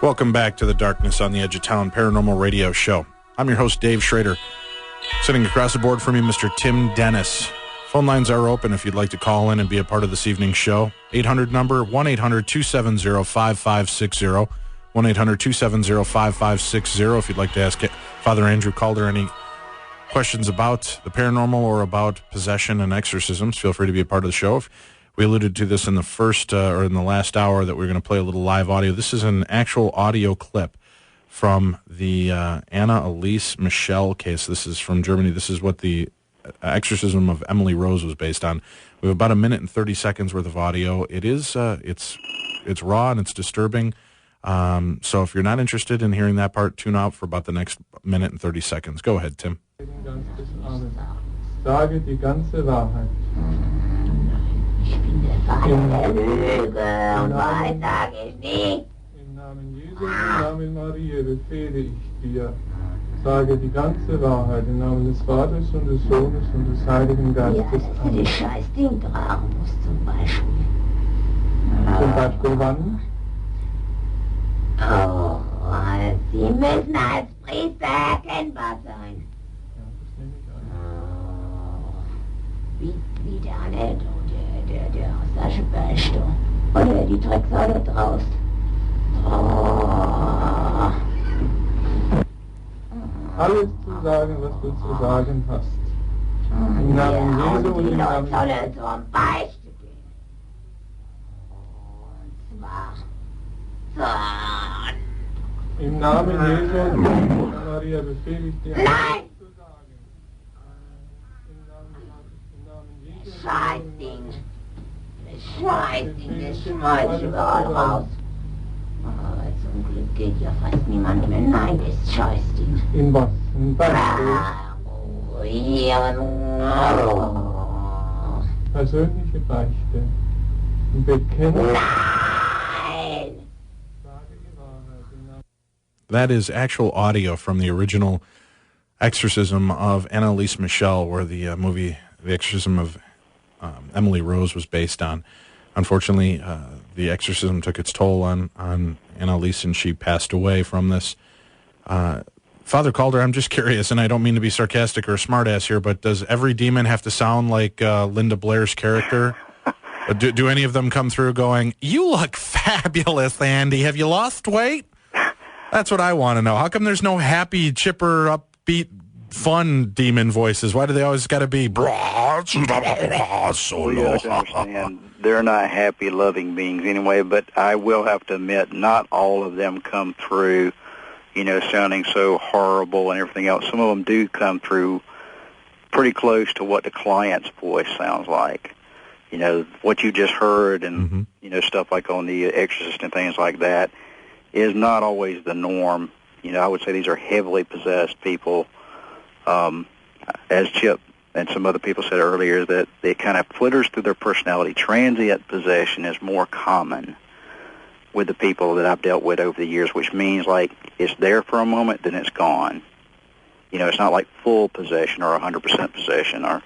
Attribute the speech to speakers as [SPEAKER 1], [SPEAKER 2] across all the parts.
[SPEAKER 1] Welcome back to the Darkness on the Edge of Town Paranormal Radio Show. I'm your host, Dave Schrader. Sitting across the board from me, Mr. Tim Dennis. Phone lines are open if you'd like to call in and be a part of this evening's show. 800 number, 1-800-270-5560. 1-800-270-5560 if you'd like to ask Father Andrew Calder any questions about the paranormal or about possession and exorcisms. Feel free to be a part of the show. We alluded to this in the first or in the last hour that we're going to play a little live audio. This is an actual audio clip from the Anna Elise Michel case. This is from Germany. This is what the exorcism of Emily Rose was based on. We have about a minute and 30 seconds worth of audio. It is it's raw and it's disturbing. So if you're not interested in hearing that part, tune out for about the next minute and 30 seconds. Go ahead, Tim.
[SPEAKER 2] Sage die ganze Wahrheit.
[SPEAKER 3] Ich bin der Vater der Lüge und Wahrheit sage ich nicht.
[SPEAKER 2] Im Namen Jesu, im Namen Maria befehle ich dir. Sage die ganze Wahrheit im Namen des Vaters und des Sohnes und des Heiligen Geistes.
[SPEAKER 3] Ja, dass du die Scheißding tragen musst zum Beispiel.
[SPEAKER 2] Zum Beispiel wann?
[SPEAKER 3] Oh, Sie müssen als Priester erkennbar sein.
[SPEAKER 2] Ja, das nehme ich an.
[SPEAKER 3] Wie der Annette, der aus der Aschebeichte. Oder die Drecksau da draußen. Oh.
[SPEAKER 2] Alles zu sagen, was du zu sagen hast. Im Namen Jesu und im Namen...
[SPEAKER 3] Die Leute sollen so am Beichte gehen. Und zwar...
[SPEAKER 2] Im Namen Jesu und im Namen Maria befehle ich dir...
[SPEAKER 3] Nein!
[SPEAKER 2] Zu sagen. Im Namen Jesu...
[SPEAKER 3] Scheißding! Das Scheißding, das schmeißt überall raus. Aber zum Glück geht ja fast niemand mehr. Nein, das Scheißding.
[SPEAKER 2] In was? In Beispiel? Persönliche Beichte. Bekennen.
[SPEAKER 3] Nein!
[SPEAKER 2] Sage die Wahrheit im Namen...
[SPEAKER 1] That is actual audio from the original exorcism of Anna Elise Michel, where the movie The Exorcism of Emily Rose was based on. Unfortunately, the exorcism took its toll on Anna Elise, and she passed away from this. Father Calder, I'm just curious, and I don't mean to be sarcastic or a smartass here, but does every demon have to sound like Linda Blair's character? Do any of them come through going, "You look fabulous, Andy. Have you lost weight?" That's what I want to know. How come there's no happy, chipper, upbeat, fun demon voices? Why do they always got to be
[SPEAKER 4] Well, you have to understand, they're not happy, loving beings anyway, but I will have to admit, not all of them come through, sounding so horrible and everything else. Some of them do come through pretty close to what the client's voice sounds like. What you just heard and, stuff like on The Exorcist and things like that is not always the norm. I would say these are heavily possessed people. As Chip and some other people said earlier, that it kind of flitters through their personality. Transient possession is more common with the people that I've dealt with over the years, which means like it's there for a moment, then it's gone. It's not like full possession or 100% possession, or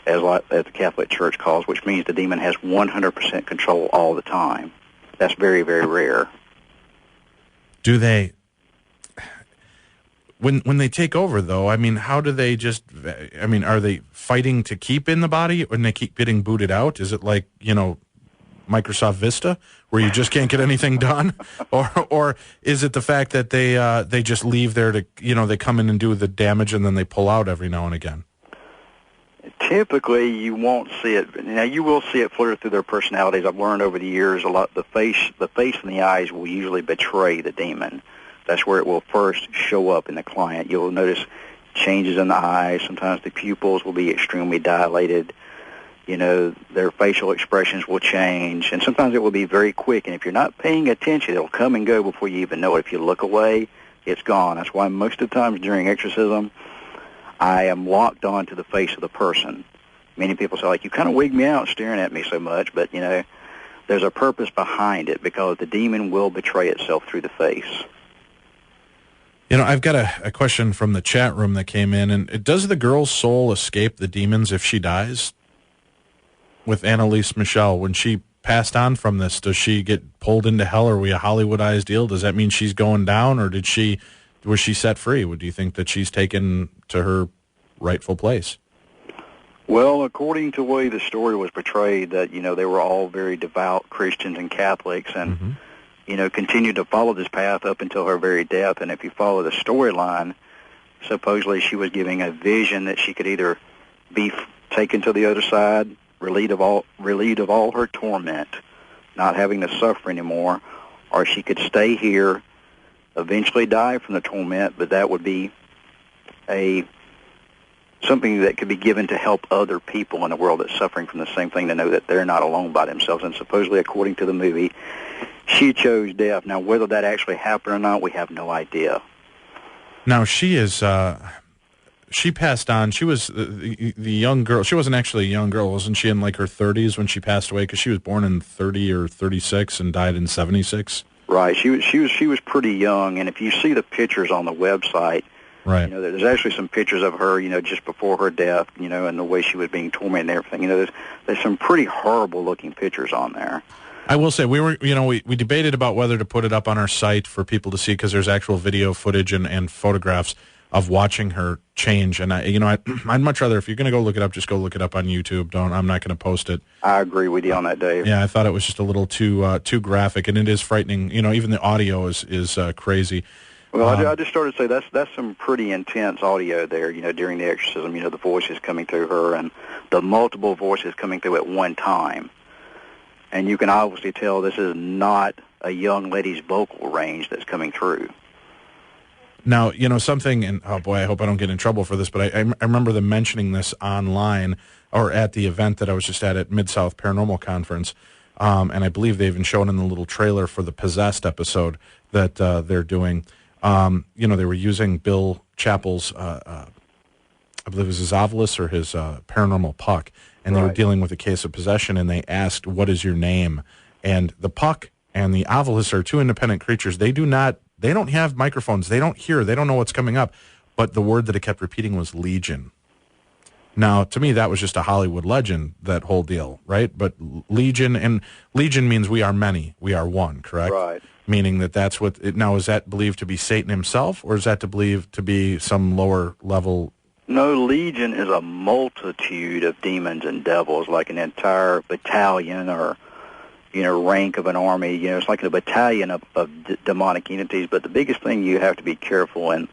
[SPEAKER 4] as the Catholic Church calls, which means the demon has 100% control all the time. That's very, very rare.
[SPEAKER 1] Do they, when they take over, though, how do they just, are they fighting to keep in the body when they keep getting booted out? Is it like, Microsoft Vista, where you just can't get anything done? Or is it the fact that they just leave there to, they come in and do the damage and then they pull out every now and again?
[SPEAKER 4] Typically, you won't see it. Now, you will see it flitter through their personalities. I've learned over the years a lot. The face and the eyes will usually betray the demon. That's where it will first show up in the client. You'll notice changes in the eyes. Sometimes the pupils will be extremely dilated. Their facial expressions will change, and sometimes it will be very quick. And if you're not paying attention, it'll come and go before you even know it. If you look away, it's gone. That's why most of the times during exorcism, I am locked on to the face of the person. Many people say, like, you kind of wig me out staring at me so much, but, there's a purpose behind it because the demon will betray itself through the face.
[SPEAKER 1] I've got a question from the chat room that came in, and does the girl's soul escape the demons if she dies? With Anna Elise Michel, when she passed on from this? Does she get pulled into hell? Are we a Hollywoodized deal? Does that mean she's going down, or was she set free? Do you think that she's taken to her rightful place?
[SPEAKER 4] Well, according to the way the story was portrayed, that, they were all very devout Christians and Catholics, and, continued to follow this path up until her very death. And if you follow the storyline, supposedly she was giving a vision that she could either be taken to the other side, relieved of all her torment, not having to suffer anymore, or she could stay here, eventually die from the torment, but that would be something that could be given to help other people in the world that's suffering from the same thing, to know that they're not alone by themselves. And supposedly, according to the movie, she chose death. Now, whether that actually happened or not, we have no idea.
[SPEAKER 1] Now, she passed on. She was the young girl. She wasn't actually a young girl. Wasn't she in like her 30s when she passed away? Because she was born in 30 or 36 and died in 76.
[SPEAKER 4] Right. She was pretty young. And if you see the pictures on the website,
[SPEAKER 1] right,
[SPEAKER 4] there's actually some pictures of her, just before her death, and the way she was being tormented and everything. There's some pretty horrible looking pictures on there.
[SPEAKER 1] I will say we debated about whether to put it up on our site for people to see, because there's actual video footage and photographs of watching her change. And I'd much rather, if you're going to go look it up, just go look it up on YouTube. I'm not going to post it.
[SPEAKER 4] I agree with you on that, Dave.
[SPEAKER 1] Yeah, I thought it was just a little too graphic, and it is frightening. Even the audio is crazy.
[SPEAKER 4] Well, I just started to say that's some pretty intense audio there, during the exorcism, the voices coming through her and the multiple voices coming through at one time. And you can obviously tell this is not a young lady's vocal range that's coming through.
[SPEAKER 1] Now, something, and oh boy, I hope I don't get in trouble for this, but I remember them mentioning this online or at the event that I was just at Mid-South Paranormal Conference, and I believe they even showed in the little trailer for the Possessed episode that they're doing. They were using Bill Chappell's, I believe it was his Ovilus or his paranormal puck, and they were dealing with a case of possession, and they asked, "What is your name?" And the puck and the Ovilus are two independent creatures. They don't have microphones. They don't hear. They don't know what's coming up. But the word that it kept repeating was Legion. Now, to me, that was just a Hollywood legend, that whole deal, right? But Legion means we are many, we are one, correct?
[SPEAKER 4] Right.
[SPEAKER 1] Meaning that's what, now is that believed to be Satan himself, or is that believed to be some lower level?
[SPEAKER 4] No, Legion is a multitude of demons and devils, like an entire battalion or, rank of an army. It's like a battalion of demonic entities. But the biggest thing you have to be careful in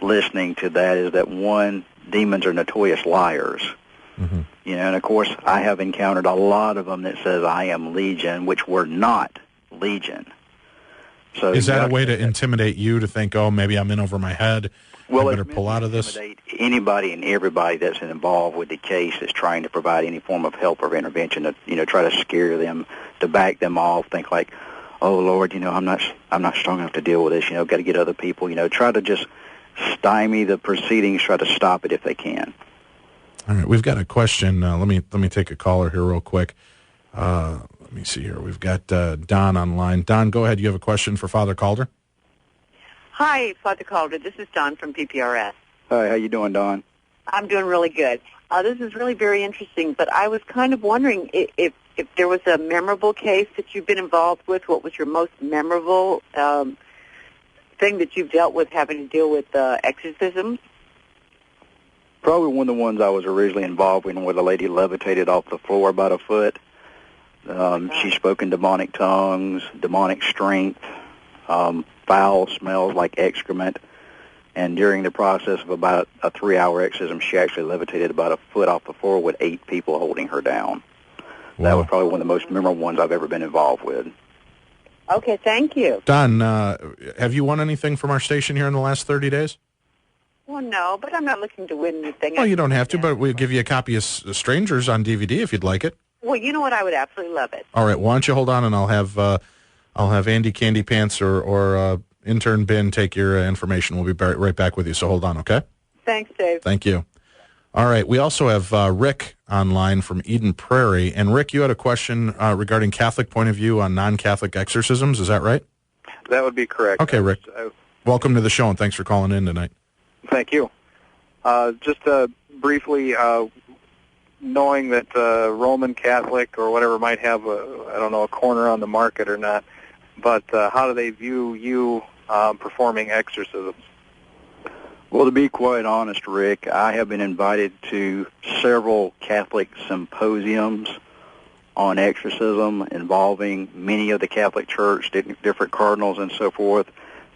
[SPEAKER 4] listening to that is that, one, demons are notorious liars. Mm-hmm. And of course, I have encountered a lot of them that says, "I am Legion," which were not Legion. So
[SPEAKER 1] is that a way to intimidate you to think, oh, maybe I'm in over my head?
[SPEAKER 4] Well,
[SPEAKER 1] I better pull out of this?
[SPEAKER 4] Anybody and everybody that's involved with the case is trying to provide any form of help or intervention to, try to scare them, to back them off, think like, "Oh Lord, I'm not strong enough to deal with this. Got to get other people. Try to just stymie the proceedings, try to stop it if they can."
[SPEAKER 1] All right, we've got a question. Let me take a caller here real quick. Let me see here. We've got Don online. Don, go ahead. You have a question for Father Calder?
[SPEAKER 5] Hi, Father Calder. This is Don from PPRS.
[SPEAKER 4] Hi, how you doing, Don?
[SPEAKER 5] I'm doing really good. This is really very interesting, but I was kind of wondering if there was a memorable case that you've been involved with. What was your most memorable thing that you've dealt with having to deal with exorcisms?
[SPEAKER 4] Probably one of the ones I was originally involved in, where the lady levitated off the floor about a foot. She spoke in demonic tongues, demonic strength, foul smells like excrement, and during the process of about a 3-hour exorcism, she actually levitated about a foot off the floor with 8 people holding her down. Wow. That was probably one of the most memorable ones I've ever been involved with.
[SPEAKER 5] Okay, thank you.
[SPEAKER 1] Don, have you won anything from our station here in the last 30 days?
[SPEAKER 5] Well, no, but I'm not looking to win anything.
[SPEAKER 1] Well, you don't have to, but we'll give you a copy of Strangers on DVD if you'd like it.
[SPEAKER 5] Well, you know what? I would absolutely love it.
[SPEAKER 1] All right, why don't you hold on, and I'll have Andy Candy Pants or intern Ben take your information. We'll be right back with you, so hold on, okay?
[SPEAKER 5] Thanks, Dave.
[SPEAKER 1] Thank you. All right, we also have Rick online from Eden Prairie. And Rick, you had a question regarding Catholic point of view on non-Catholic exorcisms, is that right?
[SPEAKER 6] That would be correct.
[SPEAKER 1] Okay, Rick. Welcome to the show, and thanks for calling in tonight.
[SPEAKER 6] Thank you. Just briefly, knowing that Roman Catholic or whatever might have a corner on the market or not, but how do they view you performing exorcisms?
[SPEAKER 4] Well, to be quite honest, Rick, I have been invited to several Catholic symposiums on exorcism involving many of the Catholic Church, different cardinals and so forth.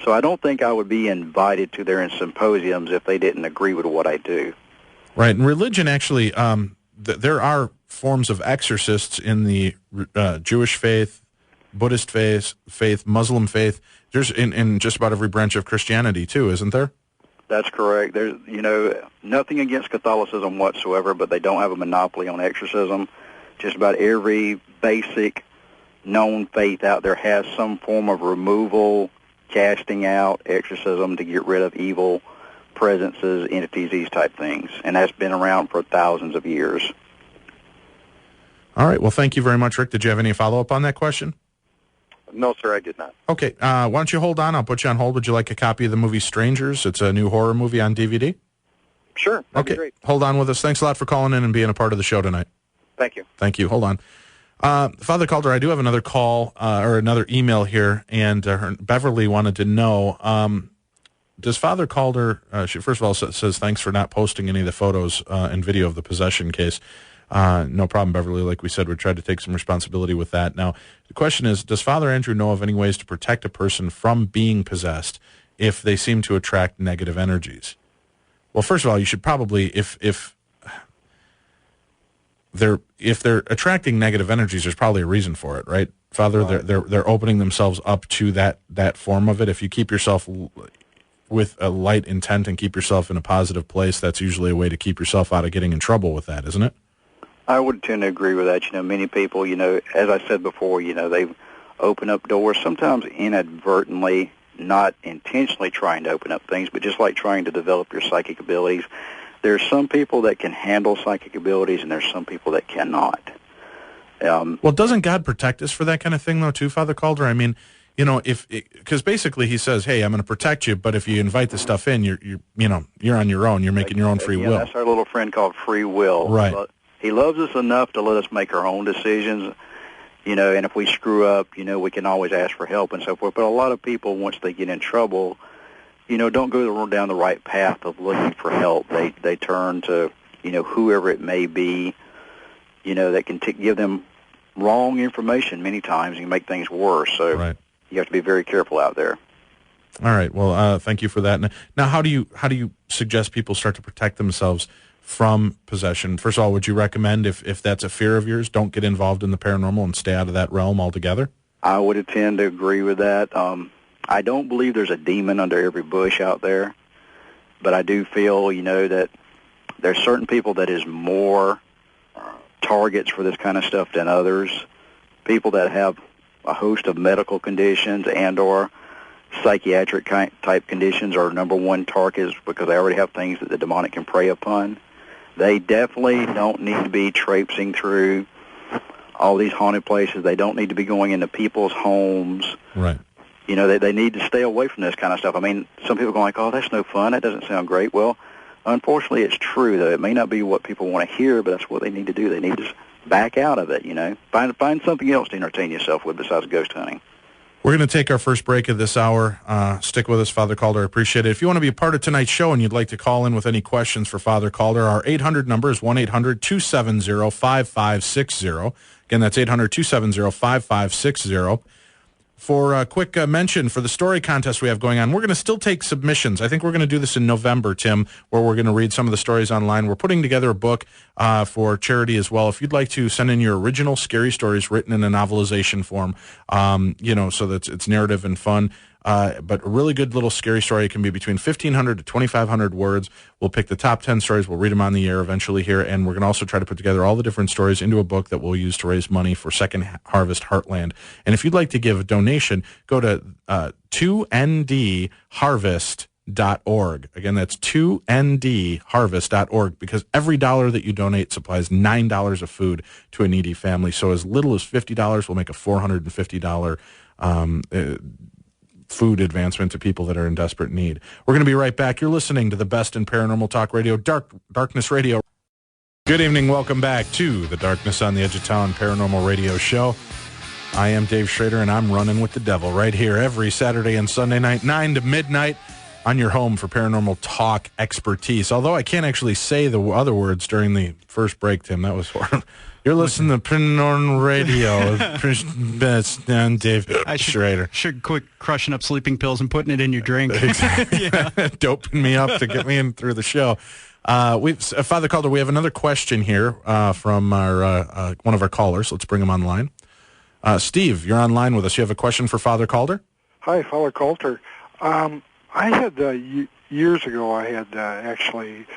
[SPEAKER 4] So I don't think I would be invited to their symposiums if they didn't agree with what I do.
[SPEAKER 1] Right. And religion actually, there are forms of exorcists in the Jewish faith, Buddhist faith, Muslim faith. There's in just about every branch of Christianity too, isn't there?
[SPEAKER 4] That's correct. There's, nothing against Catholicism whatsoever, but they don't have a monopoly on exorcism. Just about every basic known faith out there has some form of removal, casting out, exorcism to get rid of evil presences, entities, these type things. And that's been around for thousands of years.
[SPEAKER 1] All right. Well, thank you very much, Rick. Did you have any follow-up on that question?
[SPEAKER 6] No, sir, I did not.
[SPEAKER 1] Okay. Why don't you hold on? I'll put you on hold. Would you like a copy of the movie Strangers? It's a new horror movie on DVD.
[SPEAKER 6] Sure. That'd be great.
[SPEAKER 1] Hold on with us. Thanks a lot for calling in and being a part of the show tonight.
[SPEAKER 6] Thank you.
[SPEAKER 1] Thank you. Hold on. Father Calder, I do have another call or another email here, and Beverly wanted to know, does Father Calder, she first of all says thanks for not posting any of the photos and video of the possession case. No problem, Beverly. Like we said, we tried to take some responsibility with that. Now, the question is, does Father Andrew know of any ways to protect a person from being possessed if they seem to attract negative energies? Well, first of all, you should probably, if they're attracting negative energies, there's probably a reason for it, right, Father? Right. They're opening themselves up to that form of it. If you keep yourself with a light intent and keep yourself in a positive place, that's usually a way to keep yourself out of getting in trouble with that, isn't it?
[SPEAKER 4] I would tend to agree with that. Many people, as I said before, they open up doors, sometimes inadvertently, not intentionally trying to open up things, but just like trying to develop your psychic abilities. There's some people that can handle psychic abilities, and there's some people that cannot.
[SPEAKER 1] Well, doesn't God protect us for that kind of thing, though, too, Father Calder? I mean, because basically he says, hey, I'm going to protect you, but if you invite the stuff in, you're on your own. You're making your own free will.
[SPEAKER 4] That's our little friend called free will.
[SPEAKER 1] Right.
[SPEAKER 4] But he loves us enough to let us make our own decisions, and if we screw up, we can always ask for help and so forth. But a lot of people, once they get in trouble, don't go down the right path of looking for help. They turn to, whoever it may be, that can give them wrong information many times and make things worse. So right. You have to be very careful out there.
[SPEAKER 1] All right. Well, thank you for that. Now, how do you suggest people start to protect themselves from possession? First of all, would you recommend, if that's a fear of yours, don't get involved in the paranormal and stay out of that realm altogether?
[SPEAKER 4] I would tend to agree with that. I don't believe there's a demon under every bush out there, but I do feel, that there's certain people that is more targets for this kind of stuff than others. People that have a host of medical conditions and or psychiatric type conditions are number one targets because they already have things that the demonic can prey upon. They definitely don't need to be traipsing through all these haunted places. They don't need to be going into people's homes.
[SPEAKER 1] Right.
[SPEAKER 4] They need to stay away from this kind of stuff. I mean, some people go like, oh, that's no fun. That doesn't sound great. Well, unfortunately, it's true, though. It may not be what people want to hear, but that's what they need to do. They need to back out of it, Find something else to entertain yourself with besides ghost hunting.
[SPEAKER 1] We're going to take our first break of this hour. Stick with us, Father Calder. I appreciate it. If you want to be a part of tonight's show and you'd like to call in with any questions for Father Calder, our 800 number is 1-800-270-5560. Again, that's 800-270-5560. For a quick mention for the story contest we have going on, we're going to still take submissions. I think we're going to do this in November, Tim, where we're going to read some of the stories online. We're putting together a book for charity as well. If you'd like to send in your original scary stories written in a novelization form, so that it's narrative and fun, but a really good little scary story. It can be between 1,500 to 2,500 words. We'll pick the top 10 stories. We'll read them on the air eventually here, and we're going to also try to put together all the different stories into a book that we'll use to raise money for Second Harvest Heartland. And if you'd like to give a donation, go to 2ndharvest.org. Again, that's 2ndharvest.org, because every dollar that you donate supplies $9 of food to a needy family. So as little as $50 will make a $450 food advancement to people that are in desperate need. We're going to be right back. You're listening to the best in paranormal talk radio, Darkness Radio. Good evening. Welcome back to the Darkness on the Edge of Town Paranormal Radio Show. I am Dave Schrader, and I'm running with the devil right here every Saturday and Sunday night, 9 to midnight, on your home for paranormal talk expertise. Although I can't actually say the other words during the first break, Tim. That was horrible. You're listening to Paranormal Radio. Best and Dave Schrader.
[SPEAKER 7] Should quit crushing up sleeping pills and putting it in your drink.
[SPEAKER 1] Exactly. Doping me up to get me in through the show. Father Calder, we have another question here from our one of our callers. Let's bring him online. Steve, you're online with us. You have a question for Father Calder?
[SPEAKER 8] Hi, Father Calder. I had, years ago, I had actually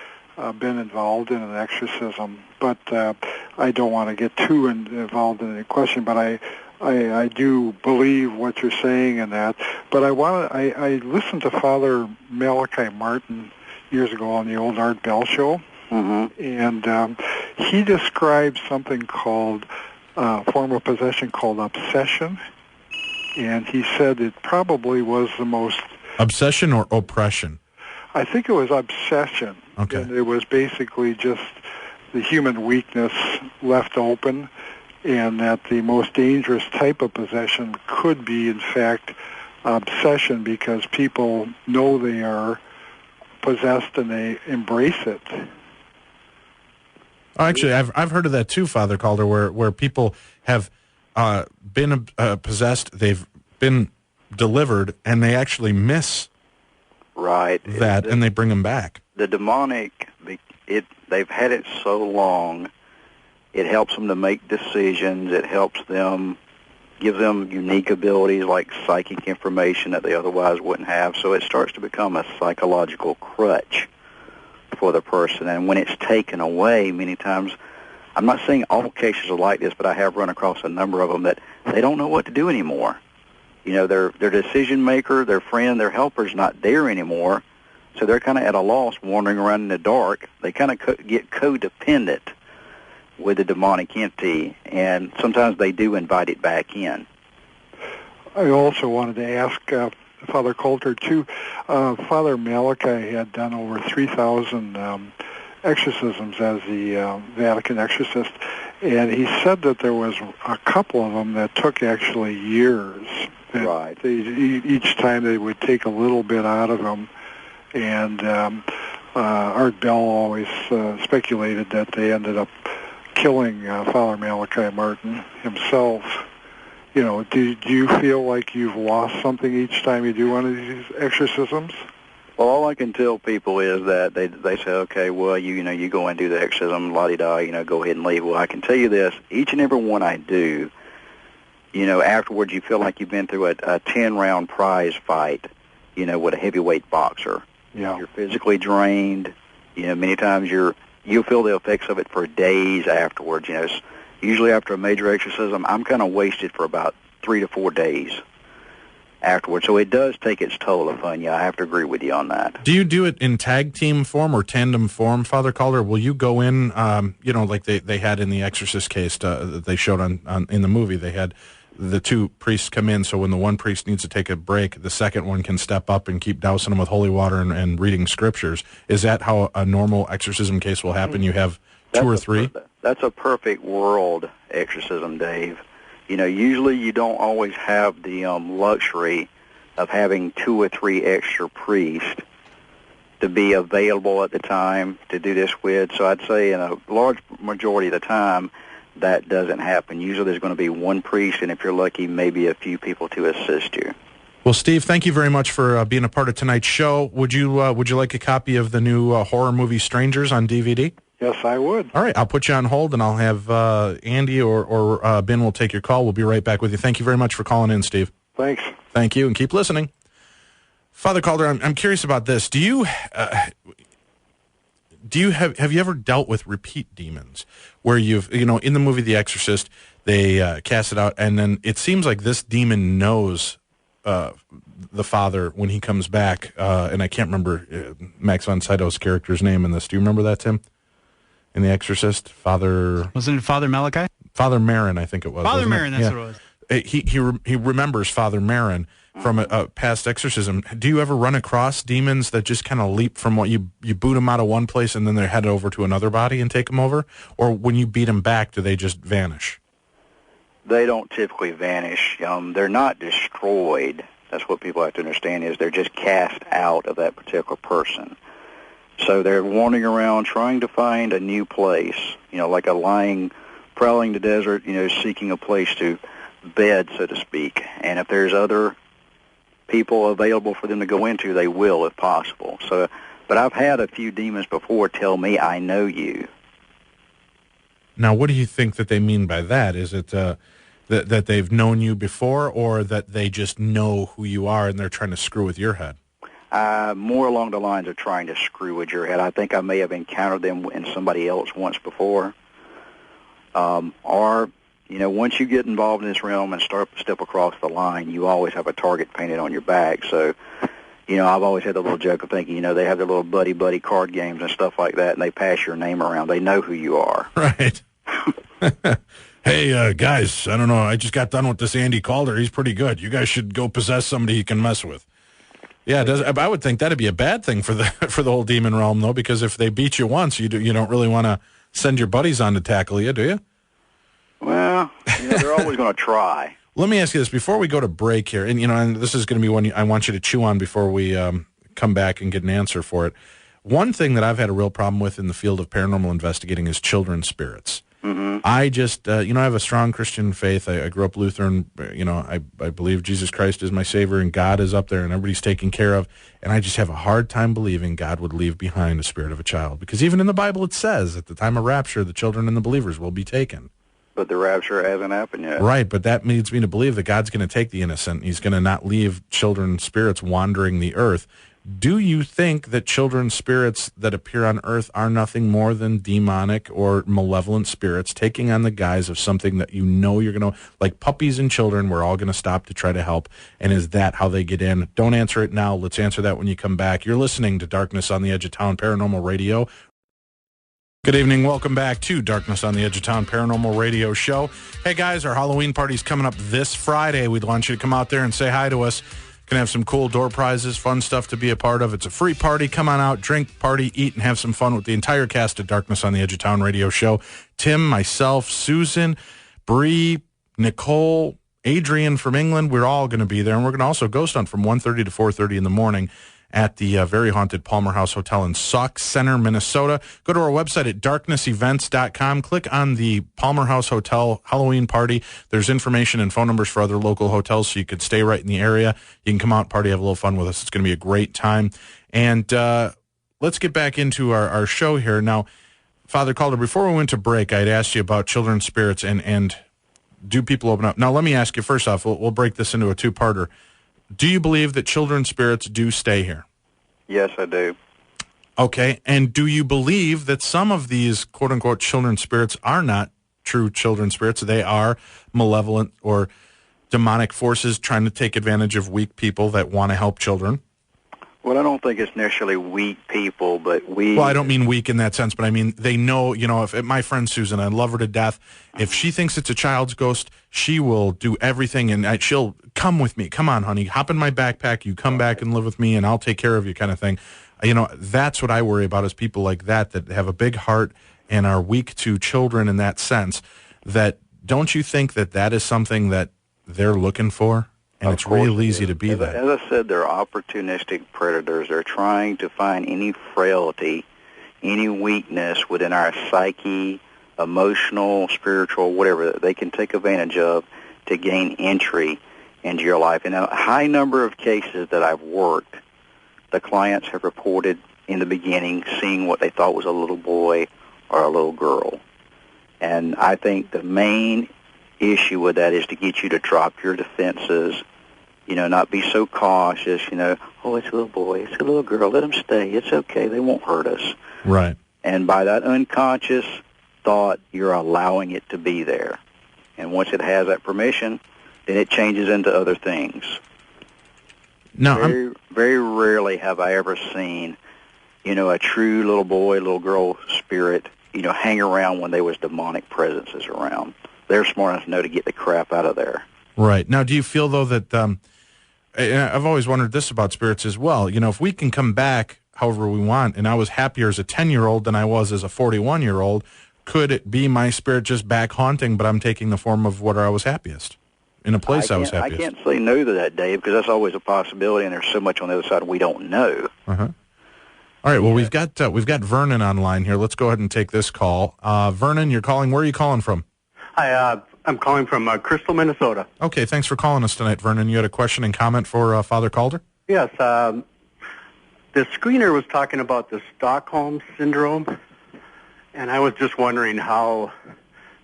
[SPEAKER 8] been involved in an exorcism, but I don't want to get too involved in the question, but I do believe what you're saying in that. But I listened to Father Malachi Martin years ago on the old Art Bell show, and he described something called form of possession called obsession, and he said it probably was the most...
[SPEAKER 1] Obsession or oppression?
[SPEAKER 8] I think it was obsession.
[SPEAKER 1] Okay.
[SPEAKER 8] And it was basically just the human weakness left open, and that the most dangerous type of possession could be, in fact, obsession, because people know they are possessed and they embrace it.
[SPEAKER 1] Oh, actually, I've heard of that too, Father Calder, where people have been possessed, they've been delivered, and they actually miss that, and they bring them back.
[SPEAKER 4] The demonic, they've had it so long, it helps them to make decisions. It helps them, gives them unique abilities like psychic information that they otherwise wouldn't have. So it starts to become a psychological crutch for the person. And when it's taken away, many times, I'm not saying all cases are like this, but I have run across a number of them that they don't know what to do anymore. You know, their decision maker, their friend, their helper's not there anymore, so they're kind of at a loss, wandering around in the dark. They kind of get codependent with the demonic entity, and sometimes they do invite it back in.
[SPEAKER 8] I also wanted to ask Father Calder, too. Father Malachi had done over 3,000 exorcisms as the Vatican exorcist, and he said that there was a couple of them that took actually years.
[SPEAKER 4] Right.
[SPEAKER 8] Each time they would take a little bit out of them, and Art Bell always speculated that they ended up killing Father Malachi Martin himself. You know, do you feel like you've lost something each time you do one of these exorcisms?
[SPEAKER 4] Well, all I can tell people is that they say, okay, well, you go and do the exorcism, la-di-da, go ahead and leave. Well, I can tell you this, each and every one I do, afterwards you feel like you've been through a 10-round prize fight, with a heavyweight boxer.
[SPEAKER 8] Yeah.
[SPEAKER 4] You're physically drained. Many times you'll feel the effects of it for days afterwards. Usually after a major exorcism, I'm kind of wasted for about 3 to 4 days afterwards. So it does take its toll upon you. I have to agree with you on that.
[SPEAKER 1] Do you do it in tag team form or tandem form, Father Calder? Will you go in, like they had in the Exorcist case that they showed on in the movie? They had the two priests come in, so when the one priest needs to take a break, the second one can step up and keep dousing them with holy water and reading scriptures. Is that how a normal exorcism case will happen? You have two or three?
[SPEAKER 4] That's a perfect world exorcism, Dave. Usually you don't always have the luxury of having 2 or 3 extra priests to be available at the time to do this with. So I'd say in a large majority of the time, that doesn't happen. Usually there's going to be one priest, and if you're lucky, maybe a few people to assist you.
[SPEAKER 1] Well, Steve, thank you very much for being a part of tonight's show. Would you like a copy of the new horror movie Strangers on DVD?
[SPEAKER 8] Yes, I would.
[SPEAKER 1] All right, I'll put you on hold, and I'll have Andy or Ben will take your call. We'll be right back with you. Thank you very much for calling in, Steve.
[SPEAKER 8] Thanks.
[SPEAKER 1] Thank you, and keep listening. Father Calder, I'm curious about this. Do you have you ever dealt with repeat demons, where you've in the movie The Exorcist they cast it out, and then it seems like this demon knows the father when he comes back, and I can't remember Max von Sydow's character's name in this. Do you remember that, Tim? In The Exorcist, Wasn't
[SPEAKER 7] it Father Malachi?
[SPEAKER 1] Father Marin, I think it was.
[SPEAKER 7] Father Marin, that's what it
[SPEAKER 1] he remembers Father Marin from a past exorcism. Do you ever run across demons that just kind of leap from what you boot them out of one place and then they head over to another body and take them over? Or when you beat them back, do they just vanish?
[SPEAKER 4] They don't typically vanish. They're not destroyed. That's what people have to understand, is they're just cast out of that particular person. So they're wandering around trying to find a new place, like a lion prowling the desert, seeking a place to bed, so to speak. And if there's other people available for them to go into, they will if possible. So, but I've had a few demons before tell me, I know you.
[SPEAKER 1] Now, what do you think that they mean by that? Is it that they've known you before, or that they just know who you are and they're trying to screw with your head?
[SPEAKER 4] More along the lines of trying to screw with your head. I think I may have encountered them in somebody else once before. Or, once you get involved in this realm and step across the line, you always have a target painted on your back. So, I've always had the little joke of thinking, they have their little buddy card games and stuff like that, and they pass your name around. They know who you are.
[SPEAKER 1] Right. Hey, guys, I don't know. I just got done with this Andy Calder. He's pretty good. You guys should go possess somebody you can mess with. Yeah, I would think that'd be a bad thing for the whole demon realm, though, because if they beat you once, you don't really want to send your buddies on to tackle you, do you?
[SPEAKER 4] Well, they're always going to try.
[SPEAKER 1] Let me ask you this before we go to break here, and this is going to be one I want you to chew on before we come back and get an answer for it. One thing that I've had a real problem with in the field of paranormal investigating is children's spirits. Mm-hmm. I just, I have a strong Christian faith. I grew up Lutheran. I believe Jesus Christ is my Savior and God is up there and everybody's taken care of. And I just have a hard time believing God would leave behind the spirit of a child. Because even in the Bible it says at the time of rapture, the children and the believers will be taken.
[SPEAKER 4] But the rapture hasn't happened yet.
[SPEAKER 1] Right, but that leads me to believe that God's going to take the innocent. He's going to not leave children's spirits wandering the earth. Do you think that children's spirits that appear on earth are nothing more than demonic or malevolent spirits taking on the guise of something that you're going to, like puppies and children, we're all going to stop to try to help, and is that how they get in? Don't answer it now. Let's answer that when you come back. You're listening to Darkness on the Edge of Town Paranormal Radio. Good evening. Welcome back to Darkness on the Edge of Town Paranormal Radio Show. Hey, guys, our Halloween party's coming up this Friday. We'd want you to come out there and say hi to us. Going to have some cool door prizes, fun stuff to be a part of. It's a free party. Come on out, drink, party, eat, and have some fun with the entire cast of Darkness on the Edge of Town Radio Show. Tim, myself, Susan, Bree, Nicole, Adrian from England. We're all going to be there. And we're going to also ghost hunt from 1:30 to 4:30 in the morning at the very haunted Palmer House Hotel in Sauk Center, Minnesota. Go to our website at darknessevents.com. Click on the Palmer House Hotel Halloween party. There's information and phone numbers for other local hotels so you could stay right in the area. You can come out, party, have a little fun with us. It's going to be a great time. And let's get back into our show here. Now, Father Calder, before we went to break, I had asked you about children's spirits and do people open up? Now, let me ask you first off, we'll break this into a two-parter. Do you believe that children's spirits do stay here?
[SPEAKER 4] Yes, I do.
[SPEAKER 1] Okay, and do you believe that some of these quote-unquote children's spirits are not true children's spirits? They are malevolent or demonic forces trying to take advantage of weak people that want to help children?
[SPEAKER 4] Well, I don't think it's necessarily weak people, but
[SPEAKER 1] Well, I don't mean weak in that sense, but I mean they know, if my friend Susan, I love her to death. If she thinks it's a child's ghost, she will do everything, and she'll come with me. Come on, honey, hop in my backpack. You come back and live with me, and I'll take care of you kind of thing. That's what I worry about is people like that have a big heart and are weak to children in that sense. That don't you think that is something that they're looking for? And it's real easy to be that.
[SPEAKER 4] As I said, they're opportunistic predators. They're trying to find any frailty, any weakness within our psyche, emotional, spiritual, whatever, that they can take advantage of to gain entry into your life. In a high number of cases that I've worked, the clients have reported in the beginning seeing what they thought was a little boy or a little girl. And I think the main issue with that is to get you to drop your defenses, not be so cautious, oh, it's a little boy, it's a little girl, let them stay, it's okay, they won't hurt us.
[SPEAKER 1] Right.
[SPEAKER 4] And by that unconscious thought, you're allowing it to be there. And once it has that permission, then it changes into other things.
[SPEAKER 1] No,
[SPEAKER 4] very rarely have I ever seen, a true little boy, little girl spirit, hang around when there was demonic presences around. They're smart enough to know to get the crap out of there.
[SPEAKER 1] Right. Now, do you feel, though, that, and I've always wondered this about spirits as well, you know, if we can come back however we want, and I was happier as a 10-year-old than I was as a 41-year-old, could it be my spirit just back haunting, but I'm taking the form of where I was happiest, in a place I was happiest?
[SPEAKER 4] I can't say no to that, Dave, because that's always a possibility, and there's so much on the other side we don't know.
[SPEAKER 1] Uh-huh. All right, well, we've got Vernon online here. Let's go ahead and take this call. Vernon, you're calling. Where are you calling from?
[SPEAKER 9] Hi, I'm calling from Crystal, Minnesota.
[SPEAKER 1] Okay, thanks for calling us tonight, Vernon. You had a question and comment for Father Calder?
[SPEAKER 9] Yes, the screener was talking about the Stockholm Syndrome, and I was just wondering how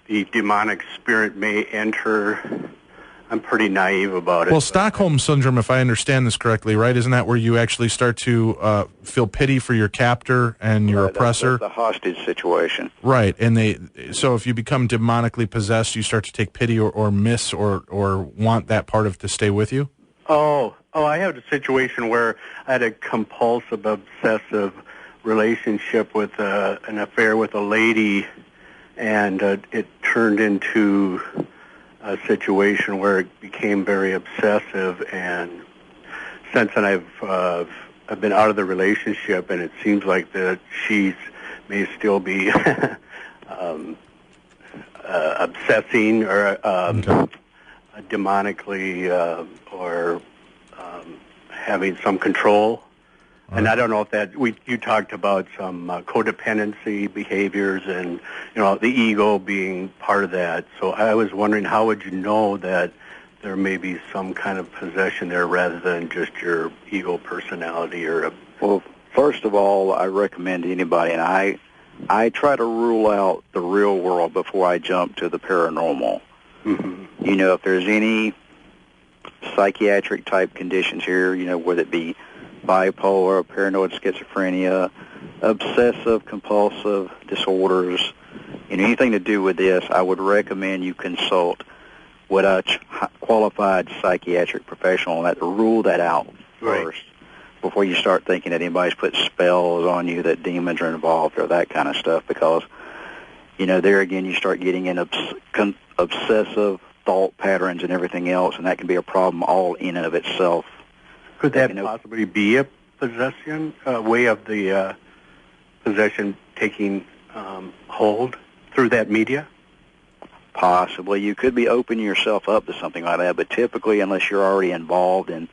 [SPEAKER 9] the demonic spirit may enter. I'm pretty naive about it.
[SPEAKER 1] Well, Stockholm Syndrome, if I understand this correctly, right, isn't that where you actually start to feel pity for your captor and your oppressor?
[SPEAKER 4] That's the hostage situation.
[SPEAKER 1] Right, and so if you become demonically possessed, you start to take pity or miss or want that part of to stay with you?
[SPEAKER 9] Oh, I had a situation where I had a compulsive, obsessive relationship with an affair with a lady, and it turned into a situation where it became very obsessive, and since then I've been out of the relationship, and it seems like that she may still be obsessing or demonically or having some control. And I don't know if that you talked about some codependency behaviors and the ego being part of that. So I was wondering, how would you know that there may be some kind of possession there rather than just your ego personality or
[SPEAKER 4] Well, first of all, I recommend to anybody, and I try to rule out the real world before I jump to the paranormal.
[SPEAKER 9] Mm-hmm.
[SPEAKER 4] If there's any psychiatric type conditions here, whether it be bipolar, paranoid schizophrenia, obsessive compulsive disorders, anything to do with this, I would recommend you consult with a qualified psychiatric professional and that to rule that out first before you start thinking that anybody's put spells on you, that demons are involved or that kind of stuff, because there again you start getting in obsessive thought patterns and everything else, and that can be a problem all in and of itself.
[SPEAKER 9] Could that possibly be a possession, a way of the possession taking hold through that media?
[SPEAKER 4] Possibly. You could be opening yourself up to something like that, but typically, unless you're already involved in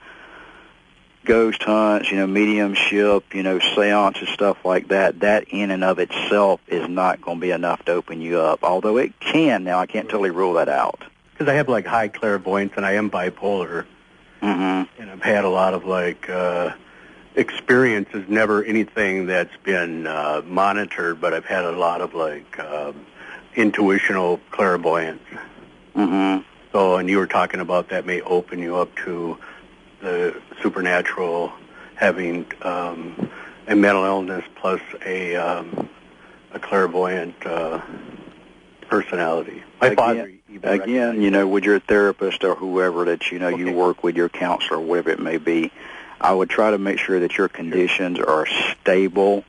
[SPEAKER 4] ghost hunts, mediumship, seances, stuff like that, that in and of itself is not going to be enough to open you up, although it can. Now, I can't totally rule that out.
[SPEAKER 9] Because I have, high clairvoyance, and I am bipolar.
[SPEAKER 4] Mm-hmm.
[SPEAKER 9] And I've had a lot of experiences, never anything that's been monitored, but I've had a lot of intuitional clairvoyance.
[SPEAKER 4] Mm-hmm.
[SPEAKER 9] So, and you were talking about that may open you up to the supernatural, having a mental illness plus a clairvoyant personality. My father.
[SPEAKER 4] Again, with your therapist or whoever that you work with, your counselor, whatever it may be, I would try to make sure that your conditions are stable,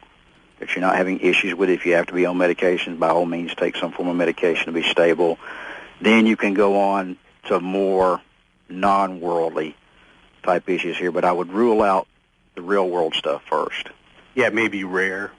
[SPEAKER 4] that you're not having issues with it. If you have to be on medications, by all means, take some form of medication to be stable. Then you can go on to more non-worldly type issues here, but I would rule out the real world stuff first.
[SPEAKER 9] Yeah, it may be rare.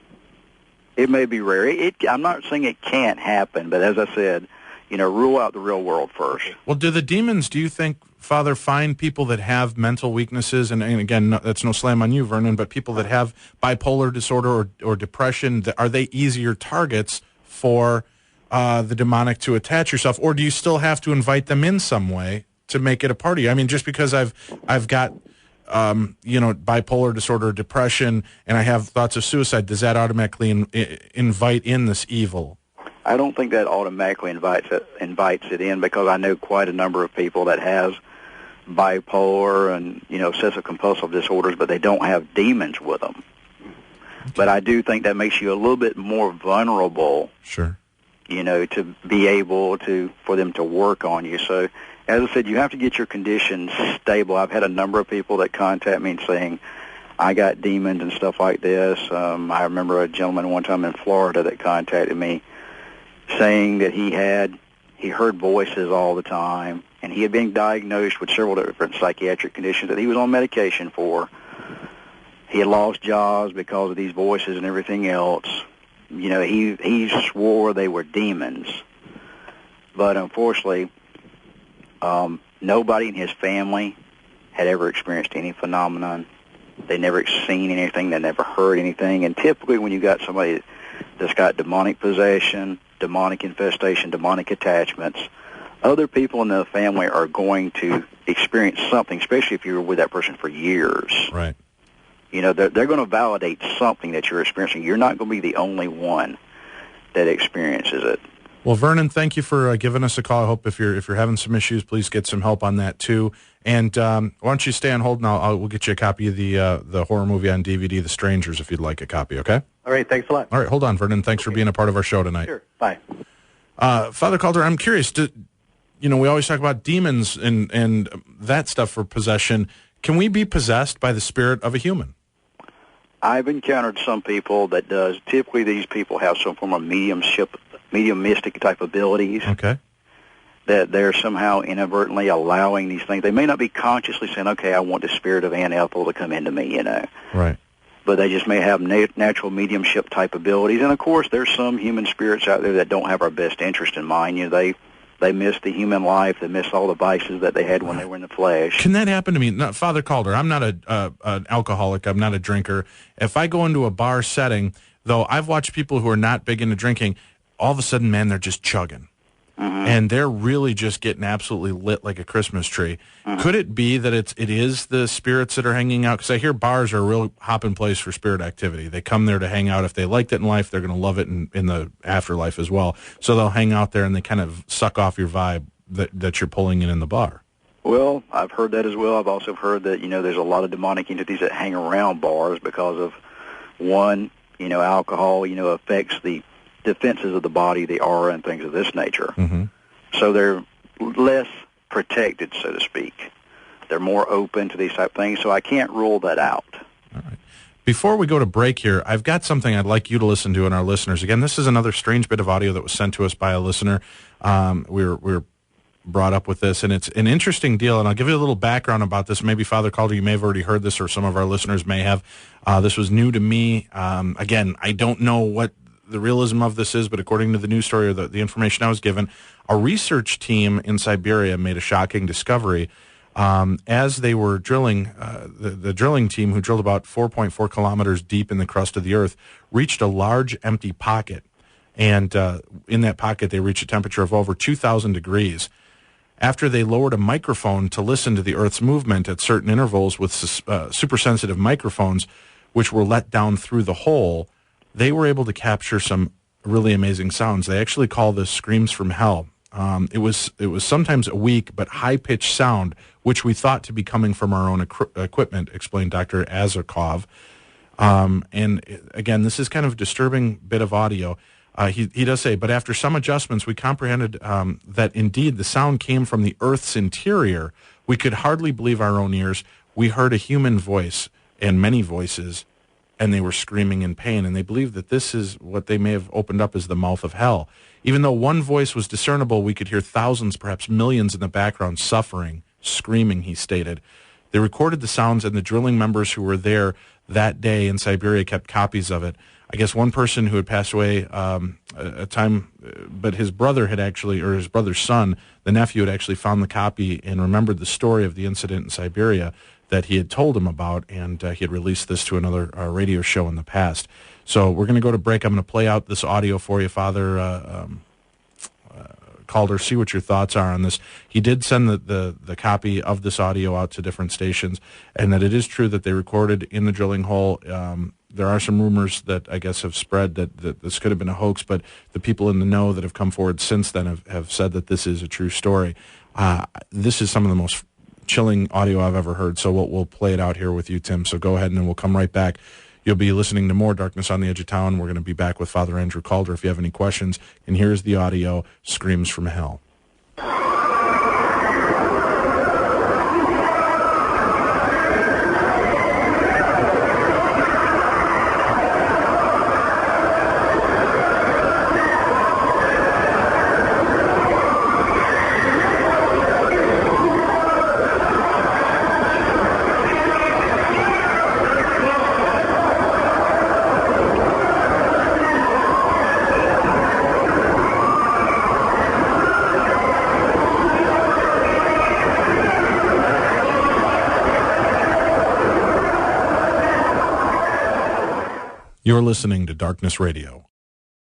[SPEAKER 4] It may be rare. I'm not saying it can't happen, but as I said, rule out the real world first.
[SPEAKER 1] Well, do the demons, do you think, Father, find people that have mental weaknesses, and again, that's no slam on you, Vernon, but people that have bipolar disorder or depression, are they easier targets for the demonic to attach yourself, or do you still have to invite them in some way to make it a party? I mean, just because I've got bipolar disorder or depression, and I have thoughts of suicide, does that automatically invite in this evil?
[SPEAKER 4] I don't think that automatically invites it in, because I know quite a number of people that has bipolar and obsessive compulsive disorders, but they don't have demons with them. Okay. But I do think that makes you a little bit more vulnerable.
[SPEAKER 1] Sure.
[SPEAKER 4] To be able for them to work on you. So, as I said, you have to get your conditions stable. I've had a number of people that contact me saying, I got demons and stuff like this. I remember a gentleman one time in Florida that contacted me saying that he He heard voices all the time, and he had been diagnosed with several different psychiatric conditions that he was on medication for. He had lost jobs because of these voices and everything else. You know, he swore they were demons. But unfortunately, nobody in his family had ever experienced any phenomenon. They never seen anything. They never heard anything. And typically when you got somebody that's got demonic possession, demonic infestation, demonic attachments, other people in the family are going to experience something, especially if you were with that person for years.
[SPEAKER 1] Right.
[SPEAKER 4] You know, they're going to validate something that you're experiencing. You're not going to be the only one that experiences it.
[SPEAKER 1] Well, Vernon, thank you for giving us a call. I hope if you're having some issues, please get some help on that too. And why don't you stay on hold, and we'll get you a copy of the horror movie on DVD, The Strangers, if you'd like a copy. Okay.
[SPEAKER 9] All right. Thanks a lot.
[SPEAKER 1] All right. Hold on, Vernon. Thanks for being a part of our show tonight.
[SPEAKER 9] Sure. Bye.
[SPEAKER 1] Father Calder, I'm curious. We always talk about demons and that stuff for possession. Can we be possessed by the spirit of a human?
[SPEAKER 4] I've encountered some people that does. Typically, these people have some form of mediumistic type abilities.
[SPEAKER 1] Okay.
[SPEAKER 4] That they're somehow inadvertently allowing these things. They may not be consciously saying, okay, I want the spirit of Aunt Ethel to come into me,
[SPEAKER 1] Right.
[SPEAKER 4] But they just may have natural mediumship type abilities. And, of course, there's some human spirits out there that don't have our best interest in mind. They miss the human life. They miss all the vices that they had when they were in the flesh.
[SPEAKER 1] Can that happen to me? No, Father Calder, I'm not an alcoholic. I'm not a drinker. If I go into a bar setting, though, I've watched people who are not big into drinking, all of a sudden, man, they're just chugging. Mm-hmm. And they're really just getting absolutely lit like a Christmas tree. Mm-hmm. Could it be that it is the spirits that are hanging out? Because I hear bars are a real hopping place for spirit activity. They come there to hang out. If they liked it in life, they're going to love it in the afterlife as well. So they'll hang out there and they kind of suck off your vibe that you're pulling in the bar.
[SPEAKER 4] Well, I've heard that as well. I've also heard that, there's a lot of demonic entities that hang around bars because of, one, alcohol, affects the defenses of the body, the aura, and things of this nature.
[SPEAKER 1] Mm-hmm.
[SPEAKER 4] So they're less protected, so to speak. They're more open to these type of things, so I can't rule that out.
[SPEAKER 1] All right. Before we go to break here, I've got something I'd like you to listen to and our listeners. Again, this is another strange bit of audio that was sent to us by a listener. We were brought up with this, and it's an interesting deal, and I'll give you a little background about this. Maybe, Father Calder, you may have already heard this, or some of our listeners may have. This was new to me. Again, I don't know what the realism of this is, but according to the news story or the information I was given, a research team in Siberia made a shocking discovery. As they were drilling, the drilling team, who drilled about 4.4 kilometers deep in the crust of the Earth, reached a large empty pocket. And in that pocket, they reached a temperature of over 2,000 degrees. After they lowered a microphone to listen to the Earth's movement at certain intervals with supersensitive microphones, which were let down through the hole, they were able to capture some really amazing sounds. They actually call this screams from hell. It was sometimes a weak but high-pitched sound, which we thought to be coming from our own equipment, explained Dr. Azarkov. And again, this is kind of a disturbing bit of audio. He does say, but after some adjustments, we comprehended that indeed the sound came from the Earth's interior. We could hardly believe our own ears. We heard a human voice and many voices, and they were screaming in pain. And they believe that this is what they may have opened up as the mouth of hell. Even though one voice was discernible, we could hear thousands, perhaps millions in the background suffering, screaming, he stated. They recorded the sounds, and the drilling members who were there that day in Siberia kept copies of it. I guess one person who had passed away a time, but his brother had actually, or his brother's son, the nephew, had actually found the copy and remembered the story of the incident in Siberia that he had told him about, and he had released this to another radio show in the past. So we're going to go to break. I'm going to play out this audio for you, Father Calder, see what your thoughts are on this. He did send the copy of this audio out to different stations, and that it is true that they recorded in the drilling hole. There are some rumors that I guess have spread that this could have been a hoax, but the people in the know that have come forward since then have said that this is a true story. This is some of the most chilling audio I've ever heard, so we'll play it out here with you, Tim. So go ahead, and then we'll come right back. You'll be listening to more Darkness on the Edge of Town. We're going to be back with Father Andrew Calder if you have any questions. And here's the audio, Screams from Hell. You're listening to Darkness Radio.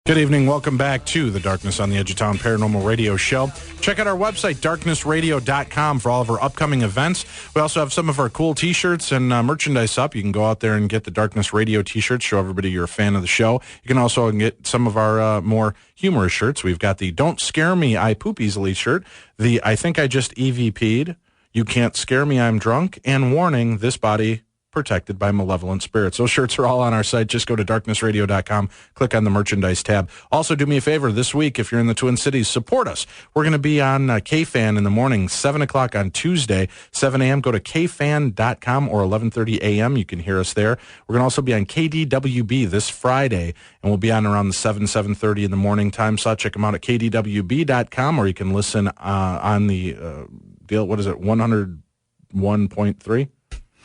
[SPEAKER 1] Good evening. Welcome back to the Darkness on the Edge of Town Paranormal Radio Show. Check out our website, darknessradio.com, for all of our upcoming events. We also have some of our cool T-shirts and merchandise up. You can go out there and get the Darkness Radio T-shirts, show everybody you're a fan of the show. You can also get some of our more humorous shirts. We've got the Don't Scare Me, I Poop Easily shirt, the I Think I Just EVP'd, You Can't Scare Me, I'm Drunk, and Warning, This Body Protected by Malevolent Spirits. Those shirts are all on our site. Just go to darknessradio.com, click on the merchandise tab. Also, do me a favor this week, if you're in the Twin Cities, support us. We're going to be on KFan in the morning, 7 o'clock on Tuesday, 7 a.m. Go to kfan.com or 11:30 a.m. You can hear us there. We're going to also be on KDWB this Friday, and we'll be on around the 7:30 in the morning time slot. Check them out at kdwb.com, or you can listen on the deal. What is it, 101.3?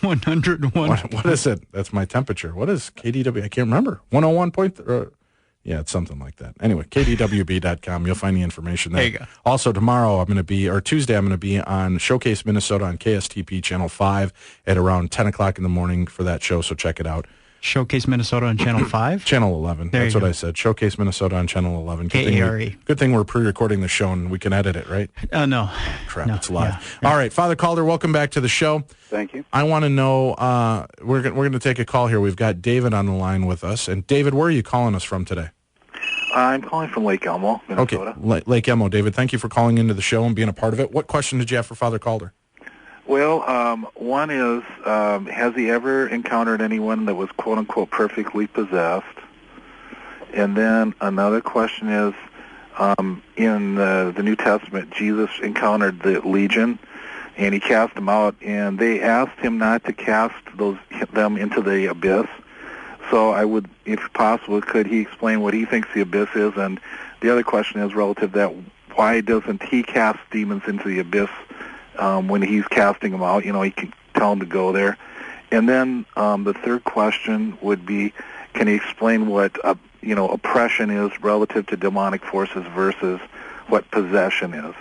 [SPEAKER 7] 101.
[SPEAKER 1] What is it? That's my temperature. What is KDW? I can't remember. 101. Yeah, it's something like that. Anyway, kdwb.com. You'll find the information there.
[SPEAKER 7] There you go.
[SPEAKER 1] Also, tomorrow Tuesday, I'm going to be on Showcase Minnesota on KSTP Channel 5 at around 10 o'clock in the morning for that show, so check it out.
[SPEAKER 7] Showcase Minnesota on Channel 5?
[SPEAKER 1] Channel 11. That's what I said. Showcase Minnesota on Channel 11.
[SPEAKER 7] KARE.
[SPEAKER 1] Good thing we're pre-recording the show and we can edit it, right?
[SPEAKER 7] No.
[SPEAKER 1] Crap,
[SPEAKER 7] no,
[SPEAKER 1] it's live.
[SPEAKER 7] Yeah.
[SPEAKER 1] All right, Father Calder, welcome back to the show.
[SPEAKER 6] Thank you.
[SPEAKER 1] I want to know, we're going to take a call here. We've got David on the line with us. And David, where are you calling us from today?
[SPEAKER 10] I'm calling from Lake Elmo, Minnesota.
[SPEAKER 1] Okay, Lake Elmo. David, thank you for calling into the show and being a part of it. What question did you have for Father Calder?
[SPEAKER 10] Well, one is, has he ever encountered anyone that was quote-unquote perfectly possessed? And then another question is, in the New Testament, Jesus encountered the legion, and he cast them out, and they asked him not to cast them into the abyss. So I would, if possible, could he explain what he thinks the abyss is? And the other question is relative to that, why doesn't he cast demons into the abyss when he's casting them out? You know, he can tell them to go there. And then the third question would be, can he explain what oppression is relative to demonic forces versus what possession is?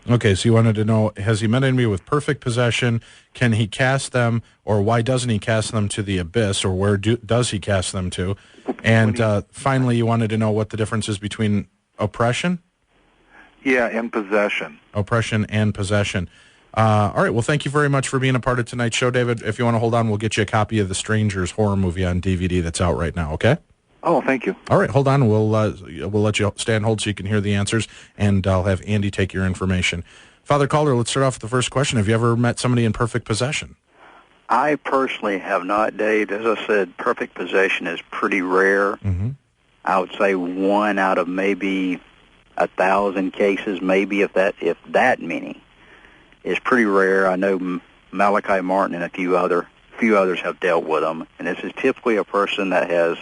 [SPEAKER 1] Okay, so you wanted to know, has he met anybody with perfect possession? Can he cast them, or why doesn't he cast them to the abyss, or where does he cast them to? And finally, you wanted to know what the difference is between oppression?
[SPEAKER 10] Yeah, and possession.
[SPEAKER 1] Oppression and possession. All right, well, thank you very much for being a part of tonight's show, David. If you want to hold on, we'll get you a copy of The Strangers horror movie on DVD that's out right now, okay?
[SPEAKER 10] Oh, thank you.
[SPEAKER 1] All right, hold on. We'll let you stay on hold so you can hear the answers, and I'll have Andy take your information. Father Calder, let's start off with the first question. Have you ever met somebody in perfect possession?
[SPEAKER 4] I personally have not, Dave. As I said, perfect possession is pretty rare.
[SPEAKER 1] Mm-hmm.
[SPEAKER 4] I would say 1 out of maybe 1,000 cases, maybe if that many, is pretty rare. I know Malachi Martin and a few others have dealt with them, and this is typically a person that has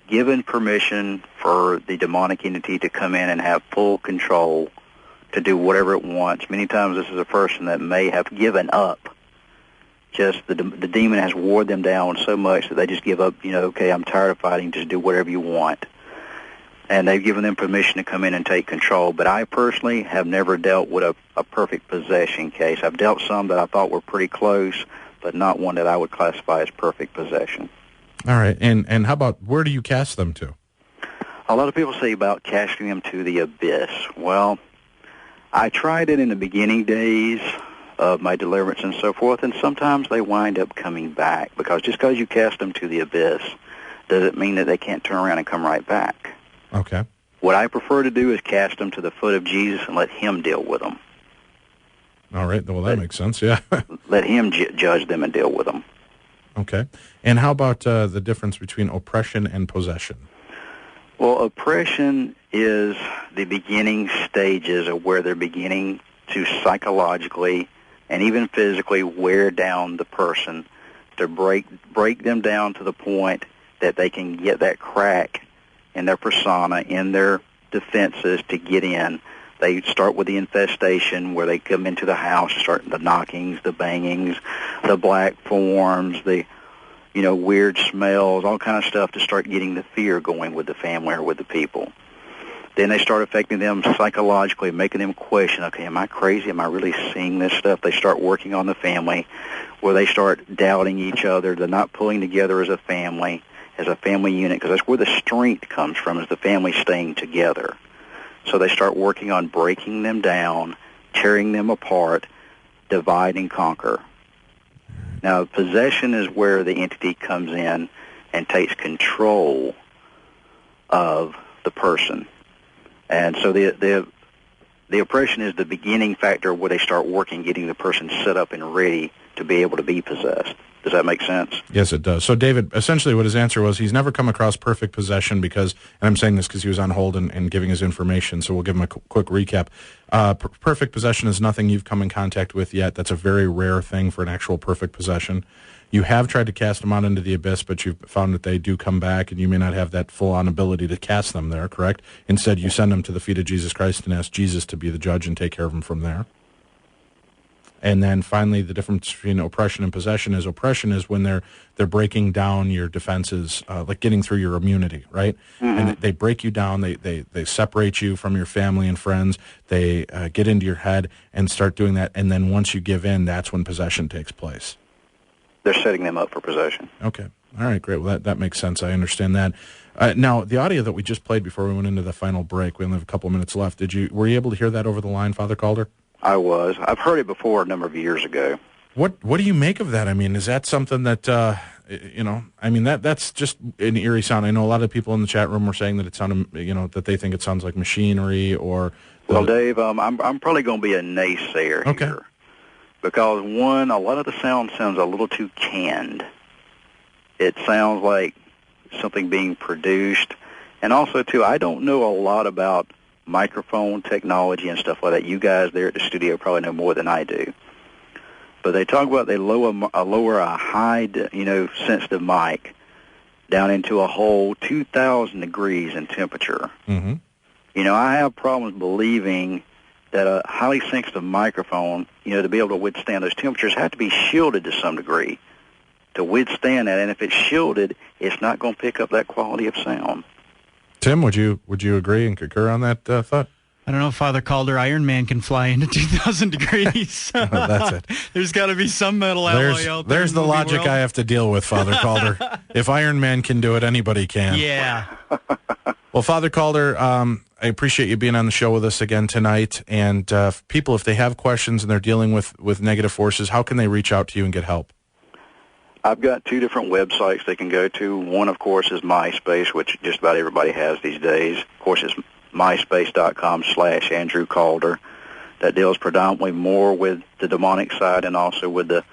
[SPEAKER 4] given permission for the demonic entity to come in and have full control to do whatever it wants. Many times this is a person that may have given up. Just the demon has wore them down so much that they just give up, okay, I'm tired of fighting, just do whatever you want. And they've given them permission to come in and take control. But I personally have never dealt with a perfect possession case. I've dealt some that I thought were pretty close, but not one that I would classify as perfect possession.
[SPEAKER 1] All right, and how about, where do you cast them to?
[SPEAKER 4] A lot of people say about casting them to the abyss. Well, I tried it in the beginning days of my deliverance and so forth, and sometimes they wind up coming back, because just because you cast them to the abyss doesn't mean that they can't turn around and come right back.
[SPEAKER 1] Okay.
[SPEAKER 4] What I prefer to do is cast them to the foot of Jesus and let him deal with them.
[SPEAKER 1] All right, well, that makes sense, yeah.
[SPEAKER 4] Let him judge them and deal with them.
[SPEAKER 1] Okay. And how about the difference between oppression and possession?
[SPEAKER 4] Well, oppression is the beginning stages of where they're beginning to psychologically and even physically wear down the person, to break them down to the point that they can get that crack in their persona, in their defenses to get in. They start with the infestation, where they come into the house, start the knockings, the bangings, the black forms, the weird smells, all kind of stuff, to start getting the fear going with the family or with the people. Then they start affecting them psychologically, making them question, okay, am I crazy? Am I really seeing this stuff? They start working on the family, where they start doubting each other. They're not pulling together as a family. as a family unit, because that's where the strength comes from, is the family staying together. So they start working on breaking them down, tearing them apart, divide and conquer. Now, possession is where the entity comes in and takes control of the person. And so the oppression is the beginning factor where they start working, getting the person set up and ready to be able to be possessed. Does that make sense?
[SPEAKER 1] Yes, it does. So, David, essentially what his answer was, he's never come across perfect possession because, and I'm saying this because he was on hold and giving his information, so we'll give him a quick recap. Perfect possession is nothing you've come in contact with yet. That's a very rare thing for an actual perfect possession. You have tried to cast them out into the abyss, but you've found that they do come back, and you may not have that full-on ability to cast them there, correct? Instead, you send them to the feet of Jesus Christ and ask Jesus to be the judge and take care of them from there. And then finally, the difference between oppression and possession is when they're breaking down your defenses, like getting through your immunity, right? Mm-hmm. And they break you down. They separate you from your family and friends. They get into your head and start doing that. And then once you give in, that's when possession takes place.
[SPEAKER 4] They're setting them up for possession.
[SPEAKER 1] Okay. All right, great. Well, that makes sense. I understand that. Now, the audio that we just played before we went into the final break, we only have a couple of minutes left. Were you able to hear that over the line, Father Calder?
[SPEAKER 4] I was. I've heard it before a number of years ago.
[SPEAKER 1] What do you make of that? I mean, is that something that, that's just an eerie sound. I know a lot of people in the chat room were saying that it sounded, that they think it sounds like machinery or...
[SPEAKER 4] Well, Dave, I'm probably going to be a naysayer here. Because, one, a lot of the sound sounds a little too canned. It sounds like something being produced. And also, too, I don't know a lot about microphone technology and stuff like that. You guys there at the studio probably know more than I do. But they talk about they lower a high, sensitive mic down into a hole 2,000 degrees in temperature.
[SPEAKER 1] Mm-hmm.
[SPEAKER 4] I have problems believing that a highly sensitive microphone, to be able to withstand those temperatures, have to be shielded to some degree to withstand that. And if it's shielded, it's not going to pick up that quality of sound.
[SPEAKER 1] Tim, would you agree and concur on that thought?
[SPEAKER 7] I don't know, Father Calder. Iron Man can fly into 2,000 degrees.
[SPEAKER 1] That's it.
[SPEAKER 7] There's got to be some metal alloy out there.
[SPEAKER 1] There's the logic I have to deal with, Father Calder. If Iron Man can do it, anybody can.
[SPEAKER 7] Yeah.
[SPEAKER 1] Well, Father Calder, I appreciate you being on the show with us again tonight. And people, if they have questions and they're dealing with negative forces, how can they reach out to you and get help?
[SPEAKER 4] I've got two different websites they can go to. One, of course, is MySpace, which just about everybody has these days. Of course, it's myspace.com/Andrew Calder. That deals predominantly more with the demonic side and also with the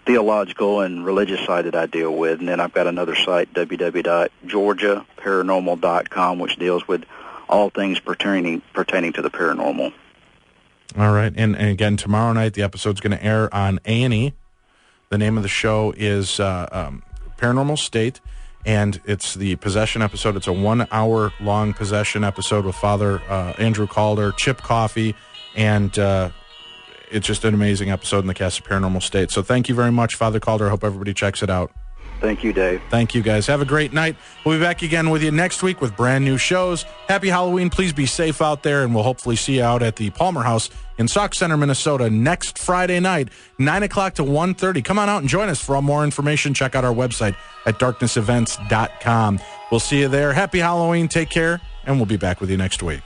[SPEAKER 4] theological and religious side that I deal with. And then I've got another site, www.georgiaparanormal.com, which deals with all things pertaining to the paranormal.
[SPEAKER 1] All right. And again, tomorrow night, the episode's going to air on A&E. The name of the show is Paranormal State, and it's the possession episode. It's a 1-hour-long possession episode with Father Andrew Calder, Chip Coffee, and it's just an amazing episode in the cast of Paranormal State. So thank you very much, Father Calder. I hope everybody checks it out.
[SPEAKER 4] Thank you, Dave.
[SPEAKER 1] Thank you, guys. Have a great night. We'll be back again with you next week with brand new shows. Happy Halloween. Please be safe out there, and we'll hopefully see you out at the Palmer House in Sauk Center, Minnesota, next Friday night, 9 o'clock to 1:30. Come on out and join us. For all more information, check out our website at darknessevents.com. We'll see you there. Happy Halloween. Take care, and we'll be back with you next week.